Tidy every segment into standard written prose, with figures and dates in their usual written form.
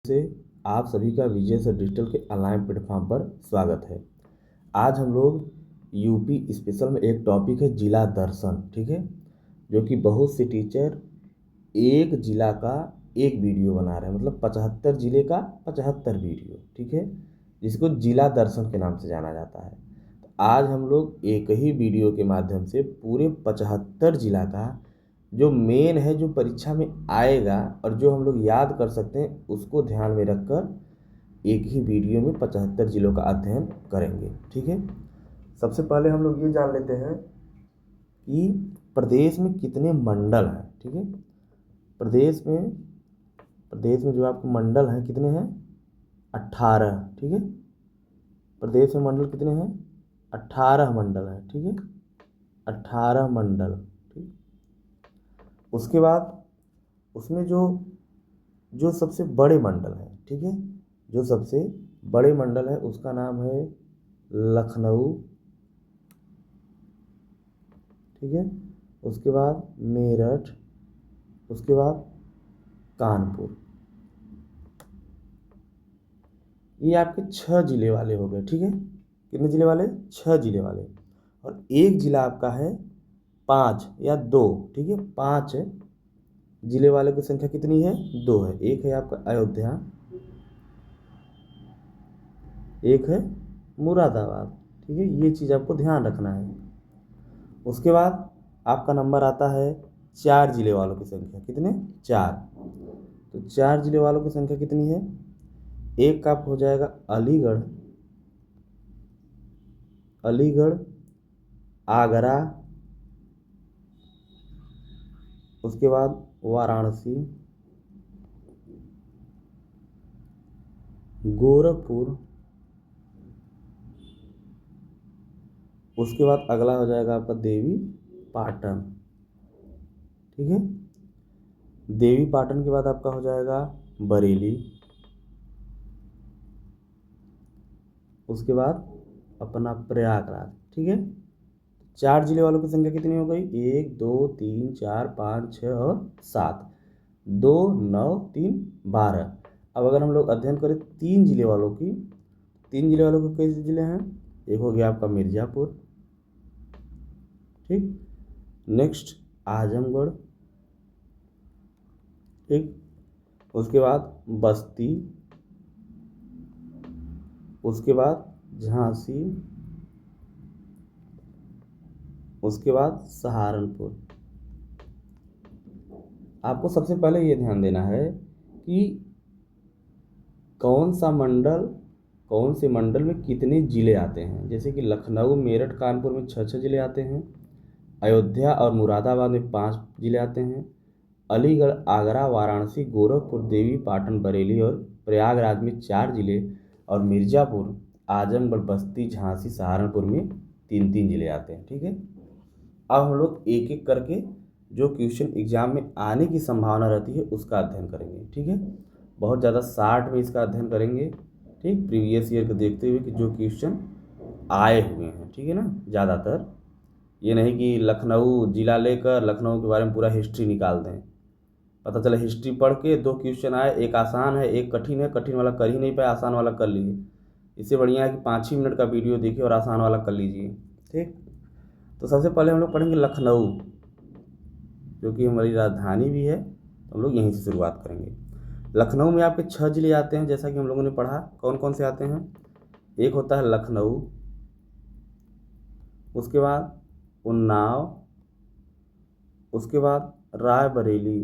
से आप सभी का विजय सर डिजिटल के ऑनलाइन प्लेटफॉर्म पर स्वागत है। आज हम लोग यूपी स्पेशल में एक टॉपिक है जिला दर्शन, ठीक है, जो कि बहुत से टीचर एक जिला का एक वीडियो बना रहे हैं, मतलब 75 जिले का 75 वीडियो, ठीक है, जिसको जिला दर्शन के नाम से जाना जाता है। तो आज हम लोग एक ही वीडियो के माध्यम से पूरे 75 जिला का जो मेन है, जो परीक्षा में आएगा और जो हम लोग याद कर सकते हैं, उसको ध्यान में रखकर एक ही वीडियो में 75 जिलों का अध्ययन करेंगे, ठीक है। सबसे पहले हम लोग ये जान लेते हैं कि प्रदेश में कितने मंडल हैं, ठीक है। प्रदेश में जो आपके मंडल हैं कितने हैं? 18, ठीक है। प्रदेश में मंडल कितने हैं? 18 मंडल हैं, ठीक है, 18 मंडल, ठीक। उसके बाद उसमें जो जो सबसे बड़े मंडल है, ठीक है, जो सबसे बड़े मंडल है उसका नाम है लखनऊ, ठीक है। उसके बाद मेरठ, उसके बाद कानपुर। ये आपके 6 जिले वाले हो गए, ठीक है। कितने जिले वाले? 6 जिले वाले। और एक जिला आपका है 5 या 2, ठीक है। 5 जिले वाले की संख्या कितनी है? 2 है। एक है आपका अयोध्या, एक है मुरादाबाद, ठीक है। ये चीज़ आपको ध्यान रखना है। उसके बाद आपका नंबर आता है 4 जिले वालों की संख्या। कितने? 4। तो 4 जिले वालों की संख्या कितनी है? एक का हो जाएगा अलीगढ़, आगरा, उसके बाद वाराणसी, गोरखपुर, उसके बाद अगला हो जाएगा आपका देवी पाटन, ठीक है। देवी पाटन के बाद आपका हो जाएगा बरेली, उसके बाद अपना प्रयागराज, ठीक है। 4 जिले वालों की संख्या कितनी हो गई? 1 2 3 4 5 6 और 7। 2 9 3 12। अब अगर हम लोग अध्ययन करें 3 जिले वालों की, 3 जिले वालों के कैसे जिले हैं? एक हो गया आपका मिर्ज़ापुर, ठीक। नेक्स्ट आजमगढ़, ठीक। उसके बाद बस्ती, उसके बाद झांसी, उसके बाद सहारनपुर। आपको सबसे पहले ये ध्यान देना है कि कौन से मंडल में कितने ज़िले आते हैं। जैसे कि लखनऊ, मेरठ, कानपुर में 6 ज़िले आते हैं। अयोध्या और मुरादाबाद में 5 ज़िले आते हैं। अलीगढ़, आगरा, वाराणसी, गोरखपुर, देवी पाटन, बरेली और प्रयागराज में 4 ज़िले। और मिर्ज़ापुर, आजमगढ़, बस्ती, झांसी, सहारनपुर में 3 ज़िले आते हैं, ठीक है। अब हम लोग एक एक करके जो क्वेश्चन एग्जाम में आने की संभावना रहती है उसका अध्ययन करेंगे, ठीक है। बहुत ज़्यादा शार्ट में इसका अध्ययन करेंगे, ठीक, प्रीवियस ईयर को देखते हुए कि जो क्वेश्चन आए हुए हैं, ठीक है ना। ज़्यादातर ये नहीं कि लखनऊ जिला लेकर लखनऊ के बारे में पूरा हिस्ट्री निकाल दें। पता चला हिस्ट्री पढ़ के 2 क्वेश्चन आए, एक आसान है एक कठिन है, कठिन वाला कर ही नहीं पाए, आसान वाला कर लिए। इससे बढ़िया है कि 5 ही मिनट का वीडियो देखिए और आसान वाला कर लीजिए, ठीक। तो सबसे पहले हम लोग पढ़ेंगे लखनऊ, जो कि हमारी राजधानी भी है, तो हम लोग यहीं से शुरुआत करेंगे। लखनऊ में आपके 6 जिले आते हैं, जैसा कि हम लोगों ने पढ़ा। कौन कौन से आते हैं? एक होता है लखनऊ, उसके बाद उन्नाव, उसके बाद रायबरेली,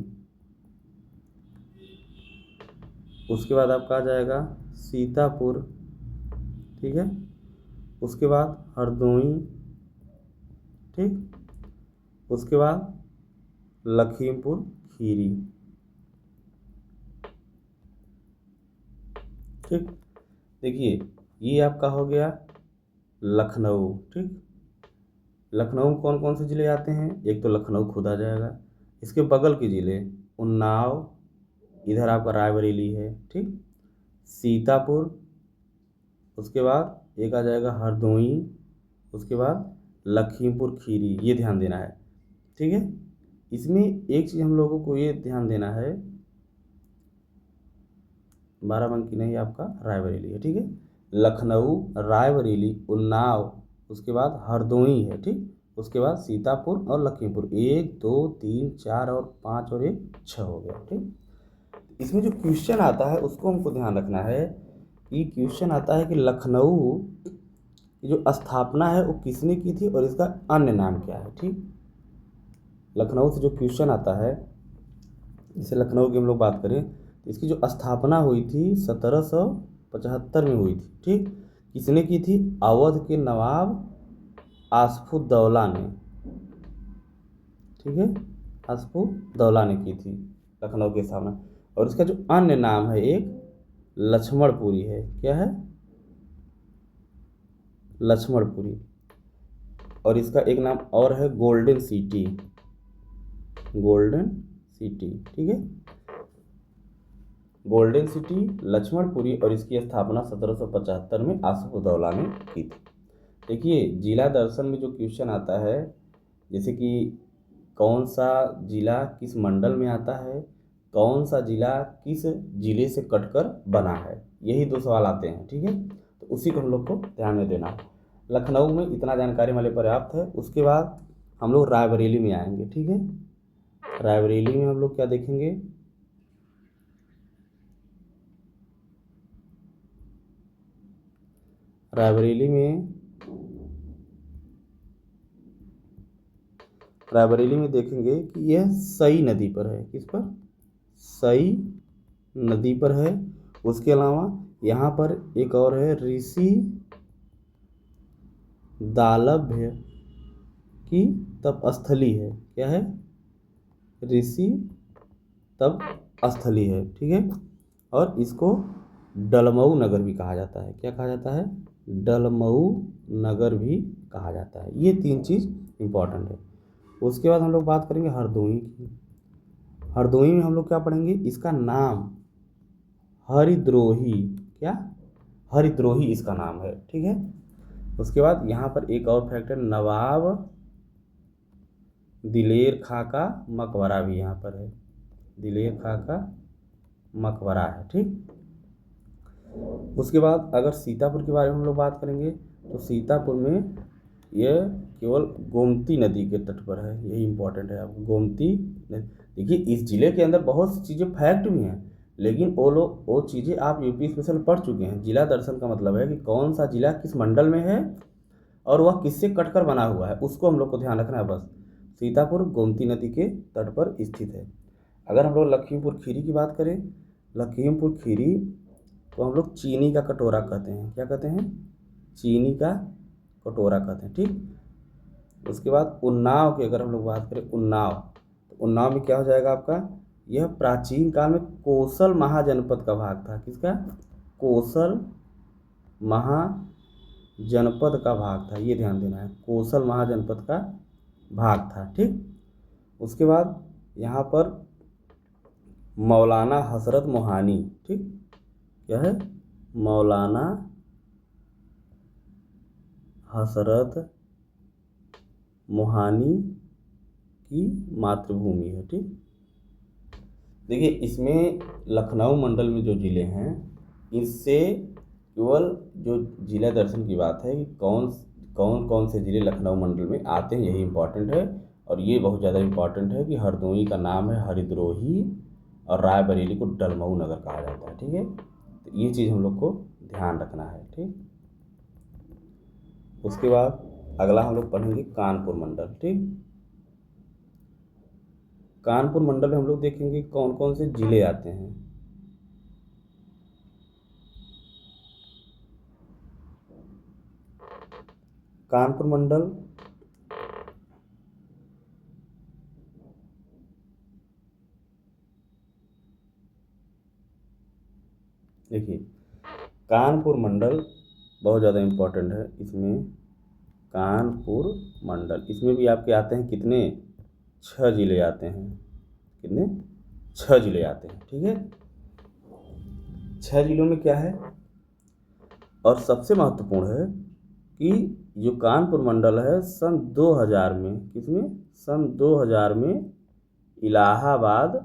उसके बाद आपका आ जाएगा सीतापुर, ठीक है। उसके बाद हरदोई, ठीक। उसके बाद लखीमपुर खीरी, ठीक। देखिए ये आपका हो गया लखनऊ, ठीक। लखनऊ में कौन कौन से ज़िले आते हैं? एक तो लखनऊ खुद आ जाएगा, इसके बगल के ज़िले उन्नाव, इधर आपका रायबरेली है, ठीक। सीतापुर, उसके बाद एक आ जाएगा हरदोई, उसके बाद लखीमपुर खीरी। ये ध्यान देना है, ठीक है। इसमें एक चीज़ हम लोगों को ये ध्यान देना है बाराबंकी नहीं, आपका रायबरेली है, ठीक है। लखनऊ, रायबरेली, उन्नाव, उसके बाद हरदोई है, ठीक। उसके बाद सीतापुर और लखीमपुर, 1 2 3 4 और 5 और 1 6 हो गया, ठीक। इसमें जो क्वेश्चन आता है उसको हमको ध्यान रखना है कि क्वेश्चन आता है कि लखनऊ की जो स्थापना है वो किसने की थी और इसका अन्य नाम क्या है, ठीक। लखनऊ से जो क्वेश्चन आता है, जैसे लखनऊ की हम लोग बात करें तो इसकी जो स्थापना हुई थी 1775 में हुई थी, ठीक। किसने की थी? अवध के नवाब आसफुद्दौला ने, ठीक है, आसफुद्दौला ने की थी लखनऊ की स्थापना। और इसका जो अन्य नाम है एक लक्ष्मणपुरी है, क्या है? लक्ष्मणपुरी। और इसका एक नाम और है गोल्डन सिटी, गोल्डन सिटी, ठीक है। गोल्डन सिटी, लक्ष्मणपुरी, और इसकी स्थापना 1775 में आसफुद्दौला ने की थी। देखिए जिला दर्शन में जो क्वेश्चन आता है, जैसे कि कौन सा जिला किस मंडल में आता है, कौन सा जिला किस जिले से कटकर बना है, यही 2 सवाल आते हैं, ठीक है। तो उसी को हम लोग को ध्यान में देना है। लखनऊ में इतना जानकारी वाले पर्याप्त है। उसके बाद हम लोग रायबरेली में आएंगे, ठीक है। रायबरेली में हम लोग क्या देखेंगे? रायबरेली में देखेंगे कि यह सई नदी पर है। किस पर? सई नदी पर है। उसके अलावा यहाँ पर एक और है ऋषि दालभ्य की तपस्थली है। क्या है? ऋषि तपस्थली है, ठीक है। और इसको डलमऊ नगर भी कहा जाता है। क्या कहा जाता है? डलमऊ नगर भी कहा जाता है। ये 3 चीज़ इंपॉर्टेंट है। उसके बाद हम लोग बात करेंगे हरदोई की। हरदोई में हम लोग क्या पढ़ेंगे? इसका नाम हरिद्रोही, क्या? हरिद्रोही इसका नाम है, ठीक है। उसके बाद यहाँ पर एक और फैक्ट है, नवाब दिलेर खां का मकबरा भी यहाँ पर है। दिलेर खां का मकबरा है, ठीक। उसके बाद अगर सीतापुर के बारे में हम लोग बात करेंगे तो सीतापुर में यह केवल गोमती नदी के तट पर है। यही इंपॉर्टेंट है आपको, गोमती नदी। देखिए इस ज़िले के अंदर बहुत सी चीज़ें फैक्ट भी हैं, लेकिन वो चीज़ें आप यूपी स्पेशल पढ़ चुके हैं। जिला दर्शन का मतलब है कि कौन सा जिला किस मंडल में है और वह किससे कटकर बना हुआ है, उसको हम लोग को ध्यान रखना है बस। सीतापुर गोमती नदी के तट पर स्थित है। अगर हम लोग लखीमपुर खीरी की बात करें, लखीमपुर खीरी तो हम लोग चीनी का कटोरा कहते हैं। क्या कहते हैं? चीनी का कटोरा कहते हैं, ठीक। उसके बाद उन्नाव की अगर हम लोग बात करें, उन्नाव, तो उन्नाव में क्या हो जाएगा आपका? यह प्राचीन काल में कोसल महाजनपद का भाग था। किसका? कोसल महाजनपद का भाग था। ये ध्यान देना है, कोसल महाजनपद का भाग था, ठीक। उसके बाद यहाँ पर मौलाना हसरत मोहानी, ठीक। क्या है? मौलाना हसरत मोहानी की मातृभूमि है, ठीक। देखिए इसमें लखनऊ मंडल में जो ज़िले हैं, इससे केवल जो जिला दर्शन की बात है कि कौन कौन से ज़िले लखनऊ मंडल में आते हैं, यही इंपॉर्टेंट है। और ये बहुत ज़्यादा इंपॉर्टेंट है कि हरदोई का नाम है हरिद्रोही और रायबरेली को डलमऊ नगर कहा जाता है, ठीक है। तो ये चीज़ हम लोग को ध्यान रखना है, ठीक। उसके बाद अगला हम लोग पढ़ेंगे कानपुर मंडल, ठीक। कानपुर मंडल में हम लोग देखेंगे कौन कौन से ज़िले आते हैं। कानपुर मंडल देखिए, कानपुर मंडल बहुत ज़्यादा इम्पोर्टेंट है। इसमें कानपुर मंडल, इसमें भी आपके आते हैं कितने? 6 ज़िले आते हैं। कितने? 6 ज़िले आते हैं, ठीक है। 6 ज़िलों में क्या है? और सबसे महत्वपूर्ण है कि जो कानपुर मंडल है सन 2000 में, किसमें? सन 2000 में इलाहाबाद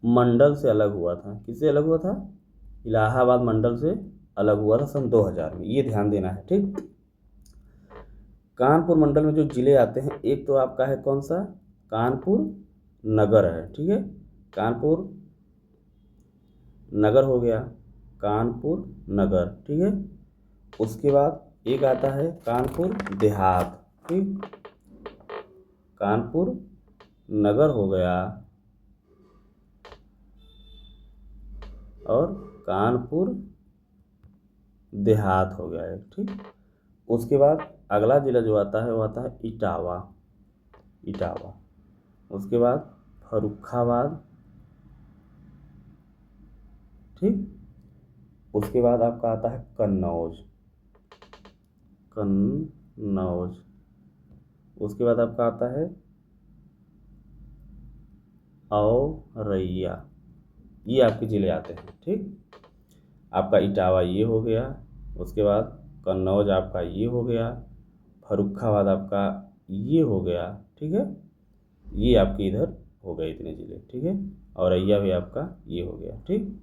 मंडल से अलग हुआ था। किससे अलग हुआ था? इलाहाबाद मंडल से अलग हुआ था सन 2000 में, ये ध्यान देना है। ठीक, कानपुर मंडल में जो जिले आते हैं, एक तो आपका है कौन सा? कानपुर नगर है। ठीक है, कानपुर नगर हो गया, कानपुर नगर। ठीक है, उसके बाद एक आता है कानपुर देहात। ठीक, कानपुर नगर हो गया और कानपुर देहात हो गया है। ठीक, उसके बाद अगला जिला जो आता है वो आता है इटावा। इटावा, उसके बाद फर्रुखाबाद। ठीक, उसके बाद आपका आता है कन्नौज। कन्नौज, उसके बाद आपका आता है औरैया। ये आपके जिले आते हैं। ठीक, आपका इटावा ये हो गया, उसके बाद कन्नौज आपका ये हो गया, फर्रुखाबाद आपका ये हो गया। ठीक है, ये आपके इधर हो गए इतने जिले। ठीक है, औरैया भी आपका ये हो गया। ठीक,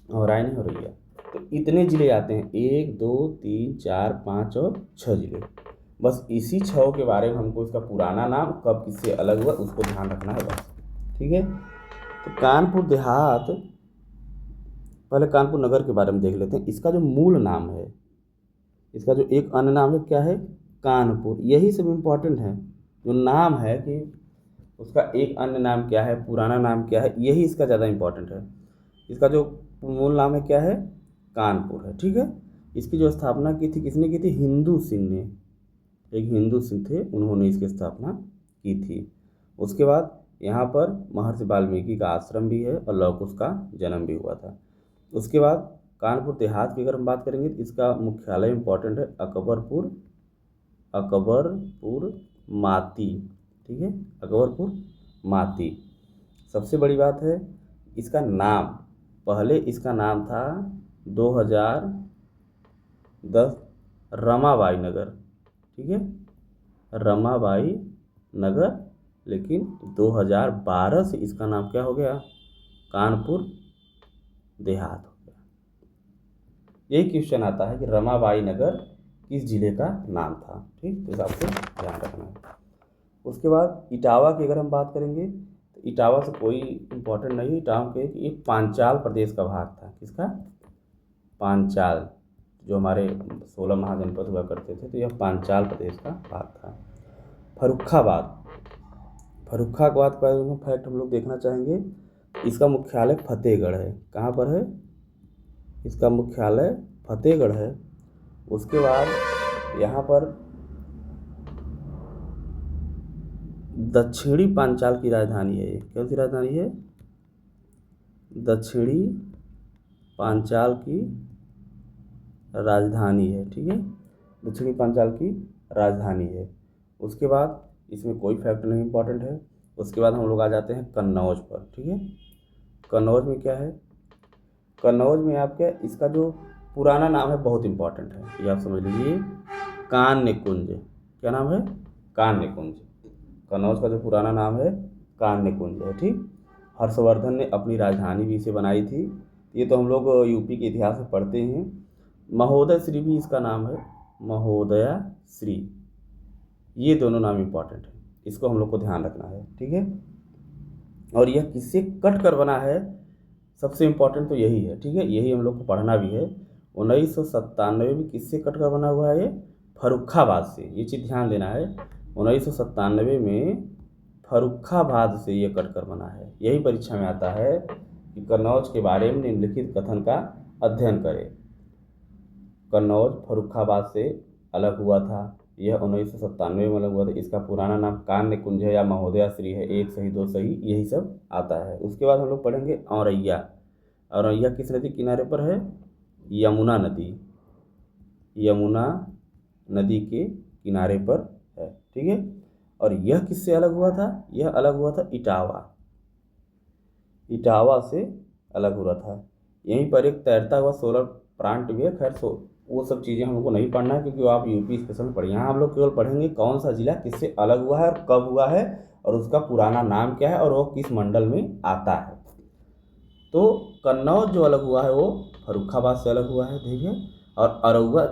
औराई नहीं औरैया। तो इतने जिले आते हैं, 1 2 3 4 5 और 6 जिले। बस इसी 6 के बारे में हमको इसका पुराना नाम कब किससे अलग हुआ उसको ध्यान रखना है बस। ठीक है, तो कानपुर देहात, पहले कानपुर नगर के बारे में देख लेते हैं। इसका जो मूल नाम है, इसका जो एक अन्य नाम है क्या है? कानपुर। यही सब इम्पोर्टेंट है, जो नाम है कि उसका एक अन्य नाम क्या है, पुराना नाम क्या है, यही इसका ज़्यादा इम्पोर्टेंट है। इसका जो मूल नाम है क्या है? कानपुर है। ठीक है, इसकी जो स्थापना की थी किसने की थी? हिंदू सिंह ने। एक हिंदू सिंह थे, उन्होंने इसकी स्थापना की थी। उसके बाद यहाँ पर महर्षि वाल्मीकि का आश्रम भी है और लौह कुश का जन्म भी हुआ था। उसके बाद कानपुर देहात की अगर हम बात करेंगे तो इसका मुख्यालय इम्पोर्टेंट है अकबरपुर। अकबरपुर माती। ठीक है, अकबरपुर माती। सबसे बड़ी बात है इसका नाम, पहले इसका नाम था 2010 रमाबाई नगर। ठीक है, रमाबाई नगर, लेकिन 2012 से इसका नाम क्या हो गया? कानपुर देहात हो गया। यही क्वेश्चन आता है कि रमाबाई नगर किस जिले का नाम था। ठीक, तो आपको ध्यान रखना है। उसके बाद इटावा की अगर हम बात करेंगे तो इटावा से कोई इम्पोर्टेंट नहीं है। इटावा के एक पांचाल प्रदेश का भाग था। किसका? पांचाल, जो हमारे 16 महाजनपद हुआ करते थे, तो यह पांचाल प्रदेश का भाग था। फर्रुखाबाद, फर्रुखाबाद का फैक्ट हम लोग देखना चाहेंगे। इसका मुख्यालय फतेहगढ़ है। कहाँ पर है? इसका मुख्यालय फतेहगढ़ है। उसके बाद यहाँ पर दक्षिणी पांचाल की राजधानी है। कौन सी राजधानी है? दक्षिणी पांचाल की राजधानी है। ठीक है, दक्षिणी पांचाल की राजधानी है। उसके बाद इसमें कोई फैक्ट नहीं इम्पोर्टेंट है। उसके बाद हम लोग आ जाते हैं कन्नौज पर। ठीक है, कन्नौज में क्या है? कन्नौज में आपके इसका जो पुराना नाम है बहुत इम्पोर्टेंट है, ये आप समझ लीजिए, कान्य कुंज। क्या नाम है? कान्य कुंज। कन्नौज का जो पुराना नाम है कान्य कुंज है। ठीक, हर्षवर्धन ने अपनी राजधानी भी इसे बनाई थी। ये तो हम लोग यूपी के इतिहास में पढ़ते हैं। महोदय श्री भी इसका नाम है, महोदया श्री। ये दोनों नाम इम्पोर्टेंट है, इसको हम लोग को ध्यान रखना है। ठीक है, और यह किससे कट कर बना है? सबसे इम्पोर्टेंट तो यही है। ठीक है, यही हम लोग को पढ़ना भी है। 1997 में किससे कट कर बना हुआ है? ये फर्रुखाबाद से। ये चीज़ ध्यान देना है, 1997 में फर्रुखाबाद से ये कट कर बना है। यही परीक्षा में आता है कि कन्नौज के बारे में निम्नलिखित कथन का अध्ययन करें। कन्नौज फर्रुखाबाद से अलग हुआ था, यह 1997 में अलग हुआ था। इसका पुराना नाम कान्य कुंज है या महोदया श्री है। 1 सही 2 सही, यही सब आता है। उसके बाद हम लोग पढ़ेंगे औरैया। औरैया किस नदी के किनारे पर है? यमुना नदी। यमुना नदी के किनारे पर है। ठीक है, और यह किससे अलग हुआ था? यह अलग हुआ था इटावा। इटावा से अलग हुआ था। यहीं पर एक तैरता हुआ सोलर प्लांट भी है। खैर वो सब चीज़ें हम लोग को नहीं पढ़ना है, क्योंकि आप यूपी स्पेशल में पढ़िए। यहाँ हम लोग केवल पढ़ेंगे कौन सा जिला किससे अलग हुआ है और कब हुआ है और उसका पुराना नाम क्या है और वो किस मंडल में आता है। तो कन्नौज जो अलग हुआ है वो फर्रुखाबाद से अलग हुआ है, देखिए। और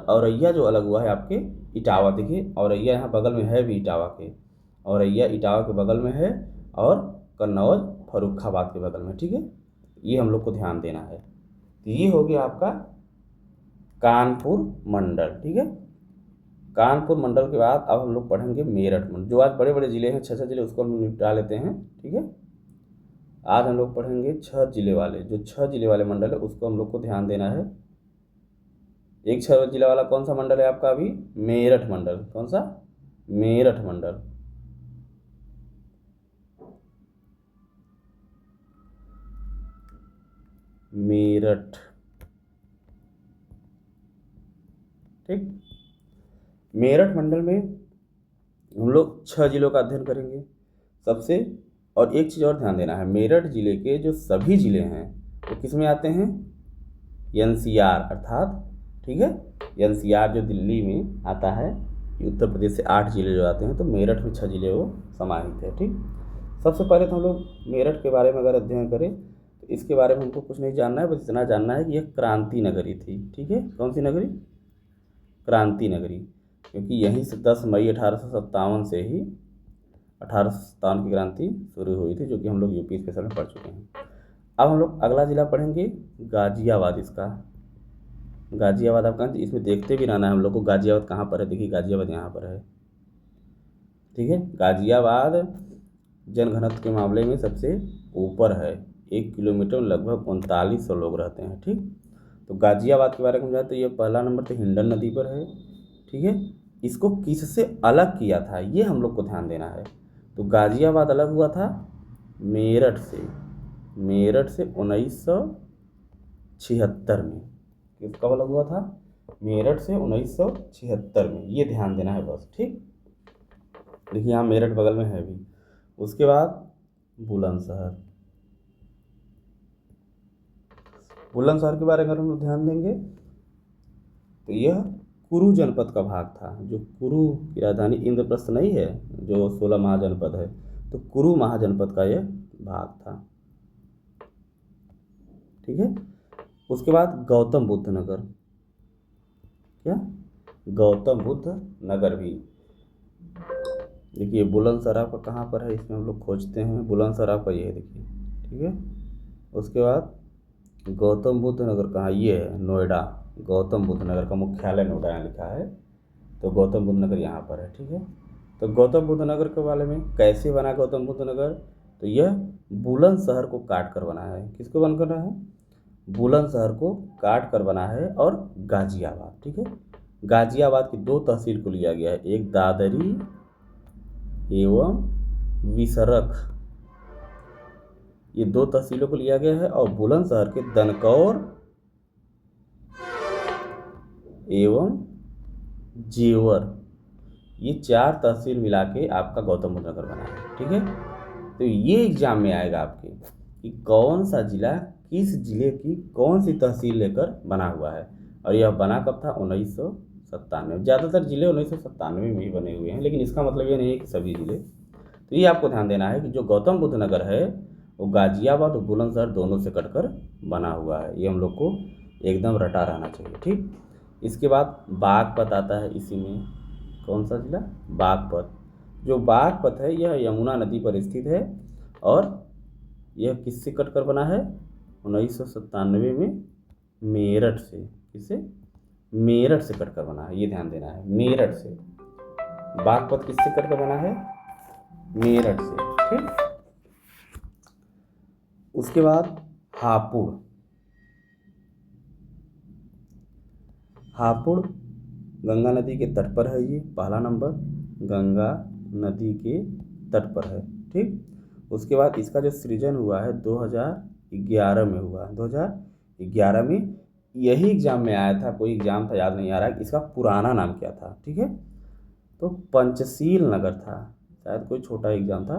औरैया जो अलग हुआ है आपके इटावा, देखिए औरैया यहाँ बगल में है भी इटावा के, औरैया इटावा के बगल में है और कन्नौज फर्रुखाबाद के बगल में, ठीक है। ये हम लोग को ध्यान देना है। तो ये हो गया आपका कानपुर मंडल, ठीक है। कानपुर मंडल के बाद अब हम लोग पढ़ेंगे मेरठ मंडल। जो आज बड़े बड़े ज़िले हैं, 6 ज़िले, उसको हम निपटा लेते हैं, ठीक है। आज हम लोग पढ़ेंगे 6 ज़िले वाले, जो 6 ज़िले वाले मंडल है उसको हम लोग को ध्यान देना है। एक 6 ज़िले वाला कौन सा मंडल है आपका अभी? मेरठ मंडल। कौन सा? मेरठ मंडल। मेरठ, ठीक। मेरठ मंडल में हम लोग 6 ज़िलों का अध्ययन करेंगे सबसे। और एक चीज़ और ध्यान देना है, मेरठ ज़िले के जो सभी ज़िले हैं वो किस में आते हैं? एनसीआर अर्थात, ठीक है, एनसीआर जो दिल्ली में आता है, उत्तर प्रदेश से 8 ज़िले जो आते हैं, तो मेरठ में 6 ज़िले वो समाहित है, ठीक। सबसे पहले तो हम लोग मेरठ के बारे में अगर अध्ययन करें तो इसके बारे में हमको कुछ नहीं जानना है, बस इतना जानना है कि यह क्रांति नगरी थी, ठीक है। कौन सी नगरी? क्रांति नगरी, क्योंकि यहीं से 10 मई 1857 से ही 1857 की क्रांति शुरू हुई थी, जो कि हम लोग यूपी स्पेशल में पढ़ चुके हैं। अब हम लोग अगला ज़िला पढ़ेंगे गाज़ियाबाद। इसका गाज़ियाबाद आपका, इसमें देखते भी रहना है हम लोग को गाज़ियाबाद कहाँ पर है। देखिए गाज़ियाबाद यहाँ पर है, ठीक है। गाज़ियाबाद जनघनत्व के मामले में सबसे ऊपर है, 1 किलोमीटर में लगभग 3900 लोग रहते हैं, ठीक। तो गाज़ियाबाद के बारे में जाए तो ये पहला नंबर तो हिंडन नदी पर है, ठीक है। इसको किससे अलग किया था ये हम लोग को ध्यान देना है। तो गाज़ियाबाद अलग हुआ था मेरठ से, मेरठ से 1976 में। कब अलग हुआ था? मेरठ से 1976 में। ये ध्यान देना है बस, ठीक। देखिए यहाँ मेरठ बगल में है भी। उसके बाद बुलंदशहर, बुलंदशहर के बारे में अगर हम लोग ध्यान देंगे तो यह कुरु जनपद का भाग था। जो कुरु की राजधानी इंद्रप्रस्थ नहीं है, जो 16 महाजनपद है, तो कुरु महाजनपद का यह भाग था, ठीक है। उसके बाद गौतम बुद्ध नगर, क्या? गौतम बुद्ध नगर भी। देखिए बुलंदशहर आपका कहाँ पर है, इसमें हम लोग खोजते हैं। बुलंदशहर आपका ये है, देखिए, ठीक है। उसके बाद गौतम बुद्ध नगर कहाँ? ये है नोएडा। गौतम बुद्ध नगर का मुख्यालय नोएडा यहाँ लिखा है, तो गौतम बुद्ध नगर यहाँ पर है, ठीक है। तो गौतम बुद्ध नगर के बारे में कैसे बना गौतम बुद्ध नगर? तो यह बुलंदशहर को काट कर बना है। किसको बन कर रहा है? बुलंदशहर को काट कर बना है। और गाज़ियाबाद, ठीक है। गाज़ियाबाद की 2 तहसील को लिया गया है, एक दादरी एवं विसरख, ये 2 तहसीलों को लिया गया है। और बुलंदशहर के दनकौर एवं जेवर, ये 4 तहसील मिला के आपका गौतम बुद्ध नगर बना है, ठीक है। तो ये एग्जाम में आएगा आपके कि कौन सा जिला किस जिले की कौन सी तहसील लेकर बना हुआ है। और यह बना कब था? 1997। ज़्यादातर जिले 1997 में ही बने हुए हैं, लेकिन इसका मतलब ये नहीं है कि सभी जिले। तो ये आपको ध्यान देना है कि जो गौतम बुद्ध नगर है वो गाज़ियाबाद और बुलंदशहर दोनों से कटकर बना हुआ है। ये हम लोग को एकदम रटा रहना चाहिए, ठीक। इसके बाद बागपत आता है इसी में। कौन सा जिला? बागपत। जो बागपत है यह यमुना नदी पर स्थित है और यह किससे कटकर बना है? 1997 में मेरठ से। किससे? मेरठ से कटकर बना है, ये ध्यान देना है, मेरठ से। बागपत किससे कटकर बना है? मेरठ से, ठीक। उसके बाद हापुड़। हापुड़ गंगा नदी के तट पर है, ये पहला नंबर गंगा नदी के तट पर है, ठीक। उसके बाद इसका जो सृजन हुआ है 2011 में हुआ। 2011 में यही एग्जाम में आया था, कोई एग्जाम था याद नहीं आ रहा इसका पुराना नाम क्या था, ठीक है। तो पंचशील नगर था, शायद कोई छोटा एग्जाम था।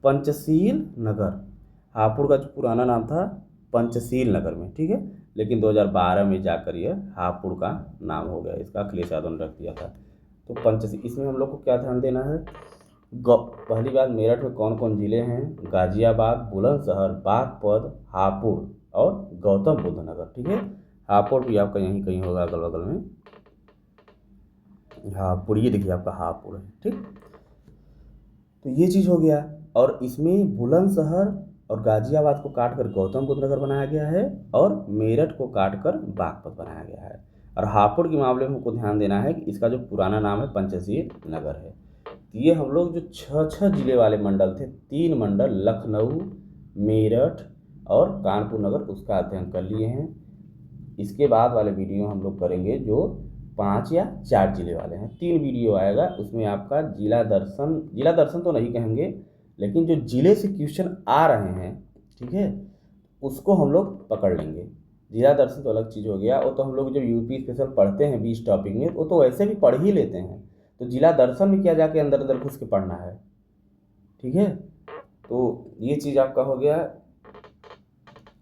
पंचशील नगर, हापुड़ का जो पुराना नाम था पंचशील नगर में, ठीक है। लेकिन 2012 में जाकर यह हापुड़ का नाम हो गया, इसका अखिलेश यादव ने रख दिया था। तो पंचशील, इसमें हम लोग को क्या ध्यान देना है पहली बात, मेरठ में कौन कौन ज़िले हैं? गाज़ियाबाद, बुलंदशहर, बागपत, हापुड़ और गौतम बुद्ध नगर। ठीक है, हापुड़ भी आपका यहीं कहीं होगा अगल बगल में। हापुड़, ये देखिए आपका हापुड़ है। ठीक, तो ये चीज़ हो गया। और इसमें बुलंदशहर और गाज़ियाबाद को काट कर गौतम बुद्ध नगर बनाया गया है और मेरठ को काट कर बागपत बनाया गया है। और हापुड़ के मामले में हमको ध्यान देना है कि इसका जो पुराना नाम है पंचशील नगर है। ये हम लोग जो 6 जिले वाले मंडल थे, 3 मंडल लखनऊ, मेरठ और कानपुर नगर, उसका अध्ययन कर लिए हैं। इसके बाद वाले वीडियो हम लोग करेंगे जो 5 या 4 जिले वाले हैं। 3 वीडियो आएगा, उसमें आपका जिला दर्शन तो नहीं कहेंगे, लेकिन जो जिले से क्वेश्चन आ रहे हैं, ठीक है, उसको हम लोग पकड़ लेंगे। जिला दर्शन तो अलग चीज़ हो गया, वो तो हम लोग जब यूपी स्पेशल पढ़ते हैं 20 टॉपिक में, वो तो वैसे भी पढ़ ही लेते हैं। तो जिला दर्शन में क्या जाके अंदर अंदर घुस के पढ़ना है। ठीक है, तो ये चीज़ आपका हो गया।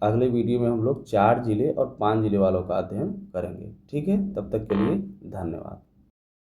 अगले वीडियो में हम लोग 4 जिले और 5 जिले वालों का अध्ययन करेंगे। ठीक है, तब तक के लिए धन्यवाद।